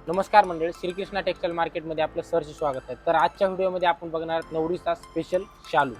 नमस्कार मंडळी, श्रीकृष्णा टेक्सटाईल मार्केटमध्ये आपलं सहर्ष स्वागत आहे. तर आजच्या व्हिडिओमध्ये आपण बघणार आहोत नवरीचा स्पेशल शालू.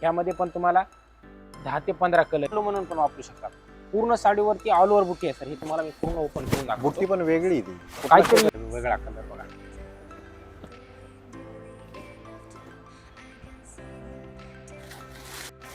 यामध्ये पण तुम्हाला 10 ते 15 कलर म्हणून पण वापरू शकता. पूर्ण साडीवरती ऑल ओव्हर बुट्टी आहे सर. हे तुम्हाला मी पूर्ण ओपन करून दाखवतो. बुट्टी पण वेगळी ती काहीतरी वेगळा कलर बघा.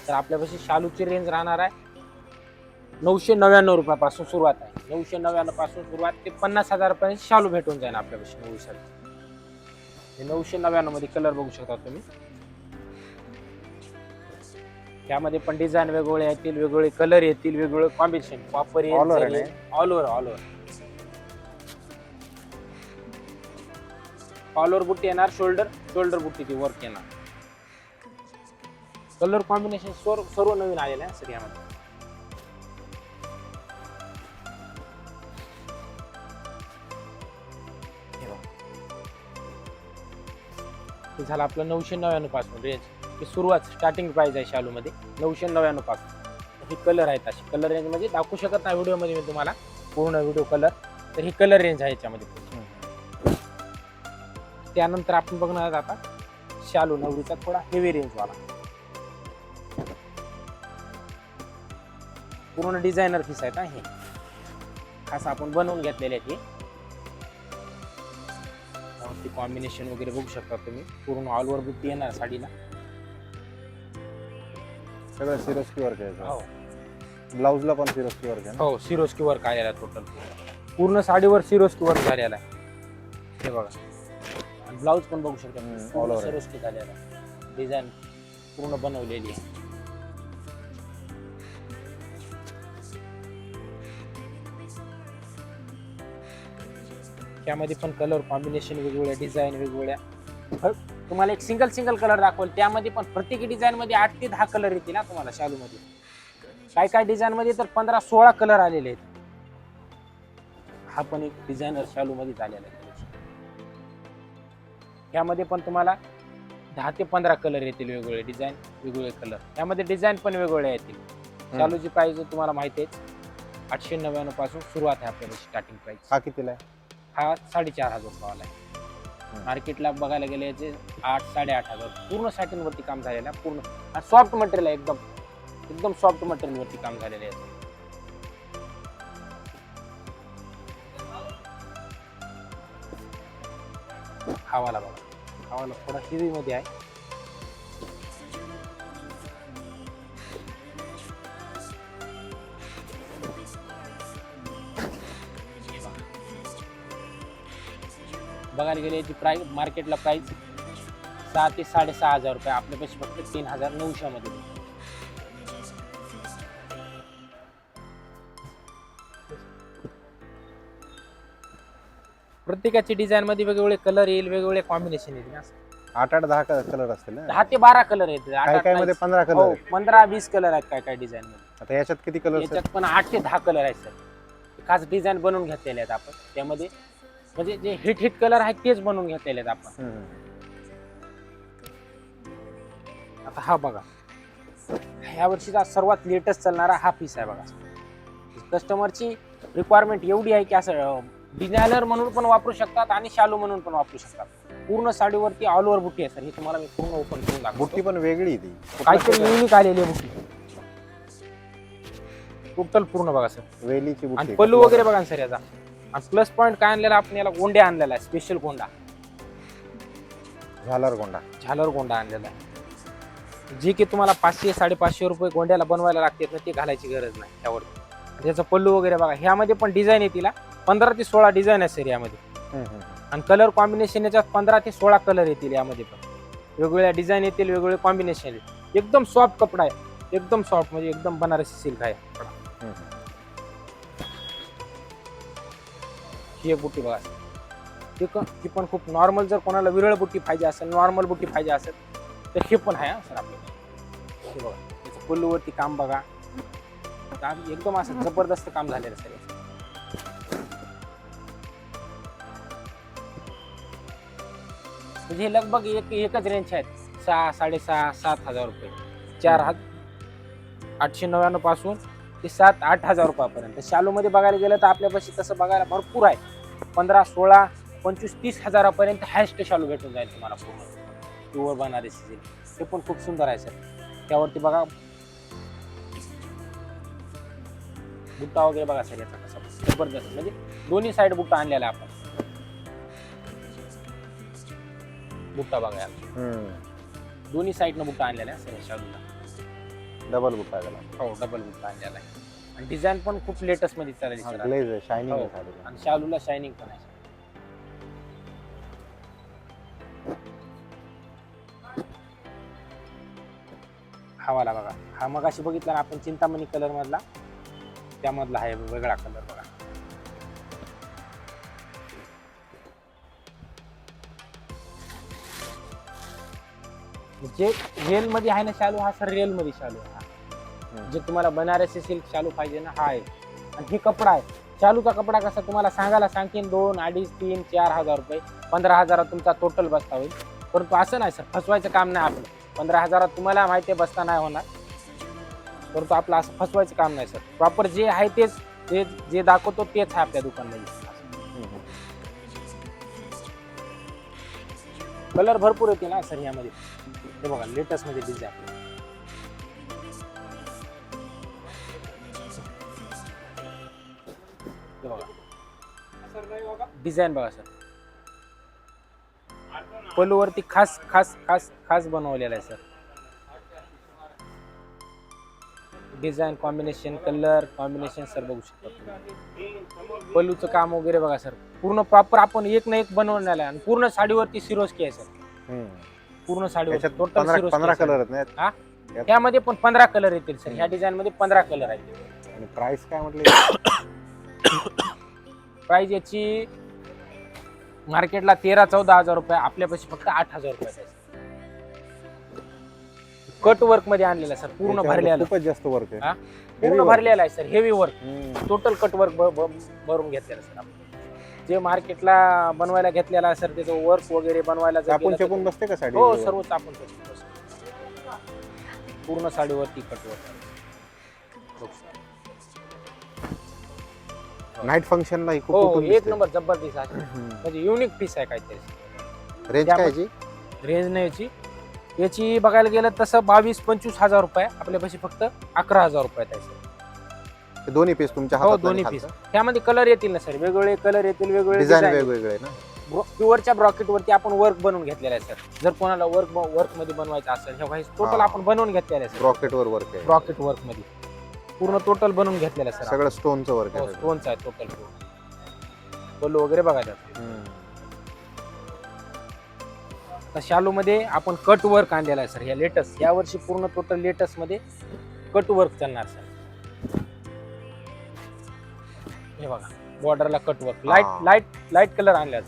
तर आपल्यापाशी शालूची रेंज राहणार आहे 999 रुपयापासून सुरुवात आहे. 999 पासून सुरुवात ते 50,000 पर्यंत शालू भेटून जाईल आपल्यापाशी नवरीसाठी. 999 मध्ये कलर बघू शकता तुम्ही. त्यामध्ये पण डिझाईन वेगवेगळे येतील, वेगवेगळे कलर येतील, वेगवेगळे कॉम्बिनेशन वापर All over आहे. ऑल ओव्हर बुट्टी येणार. शोल्डर बुट्टी वर्क येणार. कलर कॉम्बिनेशन सर्व नवीन आलेलं आहे सर यामध्ये. हे झालं आपलं 999 पासून रेंज. सुरुवात स्टार्टिंग प्राइस आहे शालू मध्ये 999 पासून. ही कलर आहेत अशी. कलर रेंज मध्ये दाखवू शकत नाही व्हिडिओ मध्ये मी तुम्हाला पूर्ण व्हिडिओ कलर. तर ही कलर रेंज आहे याच्यामध्ये. त्यानंतर आपण बघणार आता शालू नवरीचा थोडा हेवी रेंज वाला. पूर्ण डिझायनर पीस आहेत हे. खास आपण बनवून घेतलेले आहेत हे. कॉम्बिनेशन वगैरे बघू शकता तुम्ही. पूर्ण ऑल ओव्हर बुट्टी येणार साडीला. सगळं सिरोस्की वर्क आहे. हो ब्लाउजला पण सिरोस्की वर्क आहे ना? हो, सिरोस्की वर्क आलेला आहे टोटल. पूर्ण साडीवर सिरोस्की वर्क झालेला आहे. हे बघा. आणि ब्लाउज पण बघू शकता all over. सिरोस्की झालेला आहे. डिझाईन पूर्ण बनवलेली आहे. त्यामध्ये पण कलर कॉम्बिनेशन वेगवेगळ्या, डिझाईन वेगवेगळ्या. तुम्हाला एक सिंगल कलर दाखवल. त्यामध्ये पण प्रत्येक डिझाईन मध्ये 8 ते 10 कलर येतील ना तुम्हाला शालू मध्ये. काय डिझाईन मध्ये तर 15-16 कलर आलेले आहेत. हा पण एक डिझायनर शालू मध्ये झालेला आहे. यामध्ये पण तुम्हाला 10 ते 15 कलर येतील. वेगवेगळे डिझाईन, वेगवेगळे कलर. यामध्ये डिझाईन पण वेगवेगळे येतील. शालूची प्राइस तुम्हाला माहिती आहे 899 पासून सुरुवात आहे आपल्याला स्टार्टिंग प्राइस. हा कितीला आहे? हा 4,500 रुपयाला आहे. मार्केटला बघायला गेले याचे 8-8,500. पूर्ण सॅटिन वरती काम झालेलं आहे. पूर्ण सॉफ्ट मटेरियल आहे. एकदम सॉफ्ट मटेरियल वरती काम झालेलं आहे. हवाला बघा. हवाला थोडा हेवी मध्ये आहे. बघायला गेले याची प्राइस मार्केटला प्राइस 6,000 ते 6,500 रुपये. आपल्यापाशी फक्त 3,900 मध्ये. प्रत्येकाची डिझाईन मध्ये वेगवेगळे कलर येईल, वेगवेगळे कॉम्बिनेशन येईल. 8-10 कलर असतील ना? 10 ते 12 कलर येतील. काय मध्ये 15 कलर आहेत. 15-20 कलर आहेत काय डिझाईन मध्ये. आता याच्यात किती कलर? याच्यात पण 8 ते 10 कलर आहेत सर. खास डिझाईन बनवून घेतलेले आहेत आपण. त्यामध्ये म्हणजे जे हिट कलर आहेत तेच बनवून घेतलेले आहेत आपण. आता हा बघा. ह्या वर्षीचा सर्वात लेटेस्ट चालणारा हा पीस आहे बघा. कस्टमरची रिक्वायरमेंट एवढी आहे की असं डिझायनर म्हणून पण वापरू शकतात आणि शालू म्हणून पण वापरू शकतात. पूर्ण साडीवरती ऑल ओव्हर बुट्टी आहे सर. हे तुम्हाला मी पूर्ण ओपन करून दाखवतो. बुट्टी पण वेगळी ती काहीतरी युनिक आलेली आहे बुट्टी. टोटल पूर्ण बघा सर. वेलीची आणि बुट्टी. पल्लू वगैरे बघा सर याचा. आणि प्लस पॉईंट काय आणलेला आपण याला गोंड्या आणलेला आहे. स्पेशल गोंडा, झालर गोंडा आणलेला आहे. जे की तुम्हाला 500-550 रुपये गोंड्याला बनवायला लागतात ना, ते घालायची गरज नाही त्यावर. त्याचा पल्लू वगैरे बघा. ह्यामध्ये पण डिझाईन येतील. 15 ते 16 डिझाईन आहे सर यामध्ये. आणि कलर कॉम्बिनेशन याच्यात 15 ते 16 कलर येतील. यामध्ये पण वेगवेगळ्या डिझाईन येतील, वेगवेगळे कॉम्बिनेशन येतील. एकदम सॉफ्ट कपडा आहे. एकदम सॉफ्ट म्हणजे एकदम बनारसी सिल्क आहे. ही एक बुट्टी बघा. ती पण खूप नॉर्मल. जर कोणाला विरळ बुट्टी पाहिजे असेल, नॉर्मल बुट्टी पाहिजे असेल तर हे पण आहे सर आपल्याकडे. हे बघा. त्याचं पल्लूवरती काम बघा. एकदम असं जबरदस्त काम झालेलं सर. म्हणजे लगभग एकच रेंज आहेत. 6,000, 6,500, 7,000 रुपये. 4,000 899 पासून ते 7-8 हजार रुपयापर्यंत. शालूमध्ये बघायला गेलं तर आपल्यापाशी तसं बघायला भरपूर आहे. 15, 16, 25, 30 हजारापर्यंत हायस्ट शालू भेटून जाईल तुम्हाला पूर्ण प्युअर बनारसी सिल्क. ते पण खूप सुंदर आहे सर. त्यावरती बघा बुट्टा वगैरे बघा सर, याचा कसा जबरदस्त, म्हणजे दोन्ही साईड बुट्टा आणलेला आहे आपण. बुट्टा बघा याला, दोन्ही साईडनं बुट्टा आणलेला आहे सर शालूला. डबल बुट्टा आहे त्याला. हो, डबल बुट्टा आणलेला आहे. आणि डिझाईन पण खूप लेटेस्ट मध्ये चालेल सर. ग्लेज आहे, शायनिंग हो. आहे साडीला. आणि शालूला शायनिंग पण आहे. हा वाला बघा, हा मगाशी बघितला ना आपण चिंतामणी कलर मधला, त्यामधला आहे वेगळा कलर बघा. जे रिअल मध्ये आहे ना शालू, हा सर रिअल मध्ये शालू आहे हा. जे तुम्हाला बनारसी सिल्क शालू पाहिजे ना, हा आहे. आणि हे कपडा आहे शालूचा. कपडा कसा तुम्हाला सांगायला सांगेन 2, 2.5, 3, 4 हजार रुपये, 15 हजारात तुमचा टोटल बसता होईल. परंतु असं नाही सर, फसवायचं काम नाही आपलं. 15 हजारात तुम्हाला माहिती आहे बसता नाही होणार, परंतु आपलं असं फसवायचं काम नाही सर. प्रॉपर जे आहे तेच, जे दाखवतो तेच आहे आपल्या दुकानमध्ये. कलर भरपूर येते ना सर यामध्ये. हे बघा लेटेस्ट मध्ये डिझाईन. हे बघा डिझाईन बघा सर. पल्लूवरती खास खास खास खास बनवलेला आहे sir. Design combination, colour combination sir बघू शकता तुम्ही. पल्लूचं काम वगैरे बघा सर, पूर्ण प्रॉपर आपण एक ना एक बनवलेला आहे. आणि पूर्ण साडीवरती सिरोस्की आहे सर. पूर्ण साडीवर टोटल 15 कलर आहेत. हा, त्यामध्ये पण 15 कलर येतील सर. ह्या डिझाईन मध्ये 15 कलर आहेत. आणि प्राइस काय म्हटलं? प्राइस याची मार्केटला 13-14 हजार रुपये, आपल्यापाशी फक्त 8 हजार रुपये. कट वर्क मध्ये आणलेला सर, पूर्ण भरलेला. खूपच जास्त वर्क आहे. पूर्ण भरलेला आहे sir, heavy work. Total cut work भरून घेतलेला सर आपण. जे मार्केटला बनवायला घेतलेला सर, त्याचं वर्क वगैरे बनवायला आपण चेपून बसते का साडी? हो, सर्व आपण पूर्ण साडीवरती कट वर्क. नाईट फंक्शनला ही हो, खूप एक नंबर जबरदस्त आहे. म्हणजे युनिक पीस आहे काहीतरी. रेंज काय याची? रेंज नाही याची बघायला गेलं तसं 22-25 हजार रुपये, आपल्यापाशी फक्त 11 हजार रुपयात आहे सर. दोन्ही पीस तुमच्या हो, हातात? दोन्ही पीस. त्यामध्ये कलर येतील ना सर, वेगवेगळे कलर येतील, वेगवेगळे डिझाईन वेगवेगळे ना. प्युअरच्या ब्रॉकेट वरती आपण वर्क बनवून घेतलेला आहे सर. जर कोणाला वर्क मध्ये बनवायचं असेल, हे टोटल आपण बनवून घेतलेलं आहे सर. ब्रॉकेट वर वर्क आहे. ब्रॉकेट वर्क मध्ये पूर्ण टोटल बनवून घेतलेलं आहे सर. सगळं स्टोनचं वर्क आहे. स्टोनचं आहे टोटल. पल्लू वगैरे बघा त्यात. शालू मध्ये आपण कट वर्क आणलेला आहे सर. या लेटेस्ट या वर्षी पूर्ण टोटल लेटेस्ट मध्ये कट वर्क चालणार सर. हे बघा बॉर्डरला कट वर्क, लाईट कलर आणला.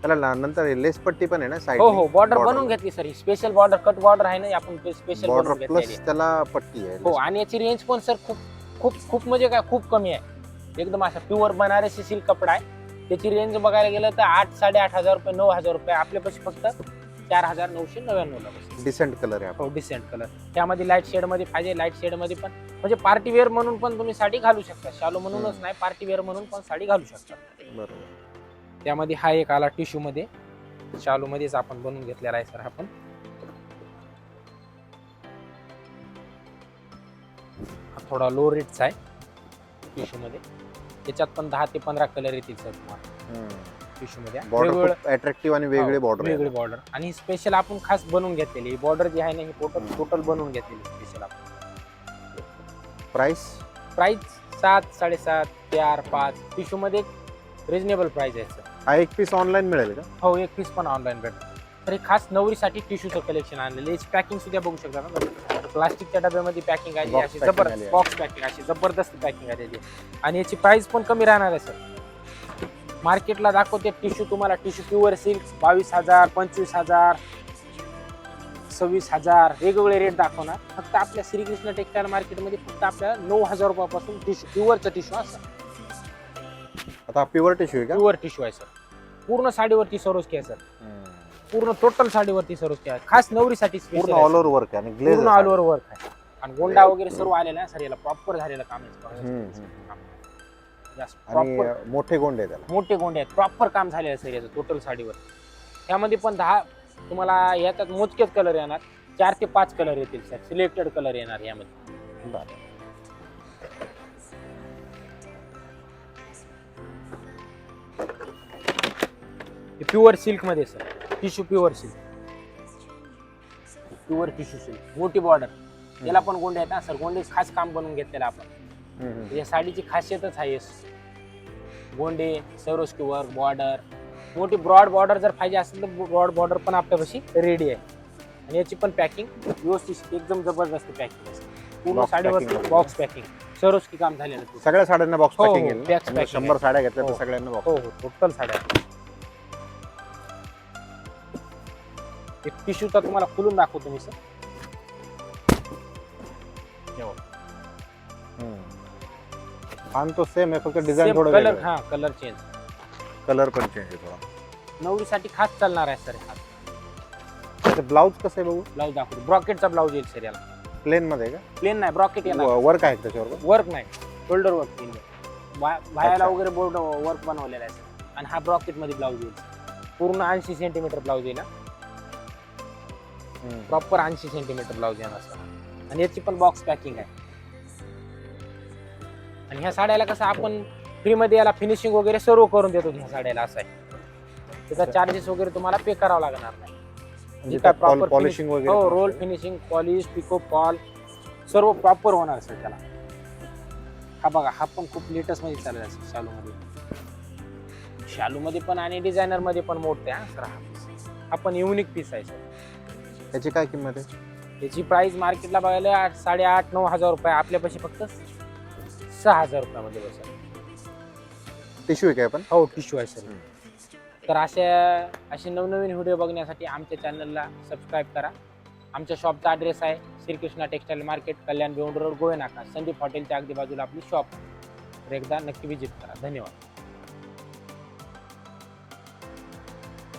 त्याला नंतर लेस पट्टी पण आहे ना साइड? हो, बॉर्डर बनवून घेतली sir. Special border, cut border आहे ना, आपण स्पेशल बॉर्डर प्लस त्याला पट्टी आहे. हो, आणि याची रेंज पण सर खूप खूप खूप म्हणजे काय, खूप कमी आहे. एकदम असा प्युअर बनारसी सिल्क कपडा आहे. त्याची रेंज बघायला गेलं तर 8-8.5 हजार रुपये, 9 हजार रुपये, आपल्यापाशी फक्त 4,999 ला बसते. डिसेंट कलर आहे. हो, डिसेंट कलर. त्यामध्ये लाईट शेड मध्ये पाहिजे, लाईट शेड मध्ये पण, म्हणजे पार्टी वेअर म्हणून पण तुम्ही साडी घालू शकता. शालू म्हणूनच नाही, पार्टी वेअर म्हणून पण साडी घालू शकता. बरोबर. त्यामध्ये हा एक आला टिश्यू मध्ये, शालू मध्येच आपण बनवून घेतलेला आहे सर. आपण थोडा लो रेटचा आहे टिश्यू मध्ये. त्याच्यात पण 10 ते 15 कलर येतील सर तुम्हाला टिश्यू मध्ये. बॉर्डर अट्रॅक्टिव्ह आणि वेगळे बॉर्डर. वेगळे बॉर्डर. आणि स्पेशल आपण खास बनवून घेतलेली बॉर्डर जी आहे ना, ही टोटल बनवून घेतलेली स्पेशल आपण. प्राइस 7, 7.5, 4, 5 टिश्यू मध्ये रिजनेबल प्राइस आहे सर. हा एक पीस ऑनलाईन मिळेल का? हो, एक पीस पण ऑनलाईन भेटतो. तर हे खास नवरीसाठी टिश्यूचं कलेक्शन आणलेलं. याची पॅकिंग सुद्धा बघू शकता ना, प्लास्टिकच्या डब्यामध्ये पॅकिंग आहे. अशी जबरदस्त बॉक्स पॅकिंग, अशी जबरदस्त पॅकिंग आहे त्याची. आणि याची प्राइस पण कमी राहणार आहे सर. मार्केटला दाखवते टिश्यू तुम्हाला, टिश्यू प्युअर सिल्क 22,000, 25,000, 26,000 वेगवेगळे रेट दाखवणार. फक्त आपल्या श्रीकृष्ण टेक्सटाईल मार्केटमध्ये फक्त आपल्याला 9,000 रुपयापासून टिश्यू, प्युअरचं टिश्यू असं. आता प्युअर टिश्यू आहे का? प्युअर टिश्यू आहे सर. पूर्ण साडीवरती सरोस्की आहे सर. पूर्ण टोटल साडीवरती सरोस्की आहे. खास नवरीसाठी पूर्ण ऑल ओव्हर वर्क आहे आणि ग्लेज पूर्ण ऑल ओव्हर वर्क आहे. आणि गोंडा वगैरे सर्व आलेला आहे सर, याला प्रॉपर झालेलं काम आहे. आणि प्रॉपर मोठे गोंडे आहे त्याला. मोठे गोंडे आहेत, प्रॉपर काम झालेलं आहे सर याचं टोटल साडीवर. त्यामध्ये पण 10 तुम्हाला याच्यात मोजकेच कलर येणार, 4 ते 5 कलर येतील सर, सिलेक्टेड कलर येणार यामध्ये. बरं. प्युअर सिल्क मध्ये sir, tissue pure silk, pure tissue silk, मोठी बॉर्डर. याला पण गोंडे आहेत ना सर, गोंडे खास काम बनवून घेतलेलं आपण. या साडीची खासियतच आहे गोंडे, सरोस्की वर्क, बॉर्डर, मोठी ब्रॉड बॉर्डर जर पाहिजे असेल तर ब्रॉड बॉर्डर पण आपल्यापाशी रेडी आहे. आणि याची पण पॅकिंग व्यवस्थित एकदम जबरदस्त पॅकिंग आहे पूर्ण Box साडीवर. packing बॉक्स पॅकिंग, सरोस्की काम झालेलं आहे. सगळ्या साड्यांना बॉक्स हो, पॅकिंग हो, येईल box ना? packing 100 साड्या घेतल्या तर हो. सगळ्यांना बॉक्स. हो हो, टोटल साड्या. एक टिश्यूचा तुम्हाला खुलून दाखवतो मी सर. पान तो सेम आहे, फक्त डिझाईन थोडं कलर, वेगळं. हा कलर चेंज. कलर पण चेंज आहे थोडा. नवरीसाठी खास चालणार आहे सर. हा त्याचं ब्लाऊज कसं आहे बघू? ब्लाऊज दाखवतो, ब्रॉकेटचा ब्लाऊज येईल सर याला. प्लेन मध्ये आहे प्लेन नाही, ब्रॉकेट येणार. का? वर्क आहे का त्याच्यावर? वर्क नाही, शोल्डर वर्क येईल. बायाला अच्छा. वगैरे बोर्ड वर्क बनवलेला आहे सर. आणि हा ब्रॉकेट मध्ये ब्लाऊज येईल. पूर्ण 80 सेंटीमीटर ब्लाऊज येईल. प्रॉपर 80 सेंटीमीटर ब्लाऊज येणार सर. आणि याची पण बॉक्स पॅकिंग आहे. आणि ह्या साड्याला कसं आपण फ्री मध्ये याला फिनिशिंग वगैरे सर्व करून देतो. ह्या साड्याला असं आहे, त्याचा चार्जेस वगैरे तुम्हाला पे करावा लागणार नाही. म्हणजे काय proper पॉलिशिंग वगैरे हो, पण रोल असते? फिनिशिंग, पॉलिश, पिको फॉल सर्व प्रॉपर होणार सर त्याला. हा बघा, हा पण खूप लेटेस्ट मध्ये चालला आहे शालू मध्ये. शालू मध्ये पण आणि डिझायनर मध्ये पण मोठे आहे सर. हा पण युनिक पीस आहे सर. त्याची काय किंमत आहे? याची प्राइस मार्केटला बघायला 8,500-9 हजार रुपये, आपल्यापाशी फक्त 6,000 रुपयामध्ये बसेल. टिश्यू आहे काय पण? हो, टिश्यू आहे सर. तर असे नवनवीन व्हिडिओ बघण्यासाठी आमच्या चॅनलला सबस्क्राईब करा. आमच्या शॉपचा ॲड्रेस आहे श्रीकृष्णा टेक्सटाईल मार्केट, कल्याण भिवंडी रोड, गोवे नाका, संदीप हॉटेलच्या अगदी बाजूला आपली शॉप. तर एकदा नक्की विजिट करा. धन्यवाद.